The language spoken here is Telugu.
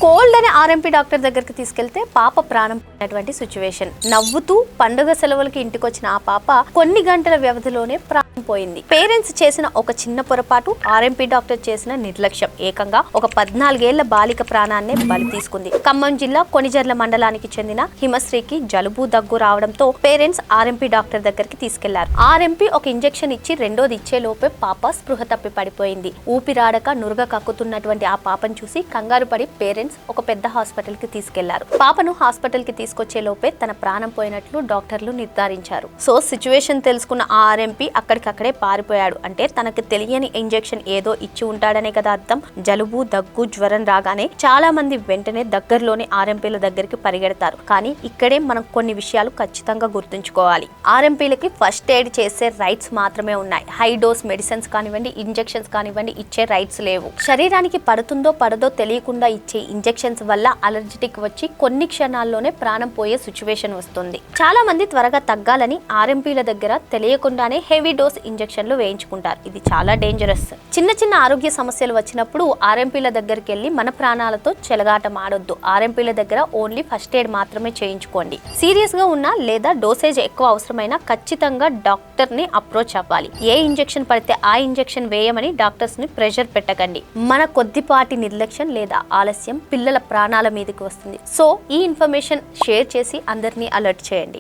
కోల్డ్ అని ఆర్ఎంపీ డాక్టర్ దగ్గరికి తీసుకెళ్తే పాప ప్రాణం పోయినటువంటి సిచ్యువేషన్. నవ్వుతూ పండుగ సెలవులకి ఇంటికి వచ్చిన ఆ పాప కొన్ని గంటల వ్యవధిలోనే ప్రాణం పోయింది. పేరెంట్స్ చేసిన ఒక చిన్న పొరపాటు, ఆర్ఎంపీ డాక్టర్ చేసిన నిర్లక్ష్యం ఏకంగా ఒక 14 ఏళ్ల బాలిక ప్రాణాన్నే బలి తీసుకుంది. ఖమ్మం జిల్లా కొణిజర్ల మండలానికి చెందిన హిమశ్రీకి జలుబు దగ్గు రావడంతో పేరెంట్స్ ఆర్ఎంపీ డాక్టర్ దగ్గరికి తీసుకెళ్లారు. ఆర్ఎంపీ ఒక ఇంజెక్షన్ ఇచ్చి రెండోది ఇచ్చే లోపే పాప స్పృహ తప్పి పడిపోయింది. ఊపిరాడక నురగ కక్కుతున్నటువంటి ఆ పాపను చూసి కంగారు పడి పేరెంట్స్ ఒక పెద్ద హాస్పిటల్ కి తీసుకెళ్లారు. పాపను హాస్పిటల్ కి తీసుకొచ్చే లోపే తన ప్రాణం పోయినట్లు డాక్టర్లు నిర్ధారించారు. సో సిచ్యువేషన్ తెలుసుకున్న ఆ ఆర్ఎంపీ అక్కడికక్కడే పారిపోయాడు. అంటే తనకు తెలియని ఇంజెక్షన్ ఏదో ఇచ్చి ఉంటాడనే కదా అర్థం. జలుబు దగ్గు జ్వరం రాగానే చాలా మంది వెంటనే దగ్గరలోని ఆర్ఎంపీల దగ్గరికి పరిగెడతారు. కానీ ఇక్కడే మనం కొన్ని విషయాలు ఖచ్చితంగా గుర్తుంచుకోవాలి. ఆర్ఎంపీలకి ఫస్ట్ ఎయిడ్ చేసే రైట్స్ మాత్రమే ఉన్నాయి. హై డోస్ మెడిసిన్స్ కానివ్వండి, ఇంజెక్షన్స్ కానివ్వండి ఇచ్చే రైట్స్ లేవు. శరీరానికి పడుతుందో పడదో తెలియకుండా ఇచ్చే ఇంజెక్షన్స్ వల్ల అలర్జిటిక్ వచ్చి కొన్ని క్షణాల్లోనే ప్రాణం పోయే సిచ్యువేషన్ వస్తుంది. చాలా మంది త్వరగా తగ్గాలని ఆర్ఎంపీల దగ్గర తెలియకుండానే హెవీ డోస్ ఇంజెక్షన్లు వేయించుకుంటారు. ఇది చాలా డేంజరస్. చిన్న చిన్న ఆరోగ్య సమస్యలు వచ్చినప్పుడు ఆర్ఎంపీల దగ్గరికి వెళ్ళి మన ప్రాణాలతో చెలగాటం ఆడొద్దు. ఆర్ఎంపీల దగ్గర ఓన్లీ ఫస్ట్ ఎయిడ్ మాత్రమే చేయించుకోండి. సీరియస్ గా ఉన్నా లేదా డోసేజ్ ఎక్కువ అవసరమైనా ఖచ్చితంగా డాక్టర్ ని అప్రోచ్ అవ్వాలి. ఏ ఇంజెక్షన్ పడితే ఆ ఇంజెక్షన్ వేయమని డాక్టర్స్ ని ప్రెషర్ పెట్టకండి. మన కొద్దిపాటి నిర్లక్ష్యం లేదా ఆలస్యం పిల్లల ప్రాణాల మీదకి వస్తుంది. సో ఈ ఇన్ఫర్మేషన్ షేర్ చేసి అందరినీ అలర్ట్ చేయండి.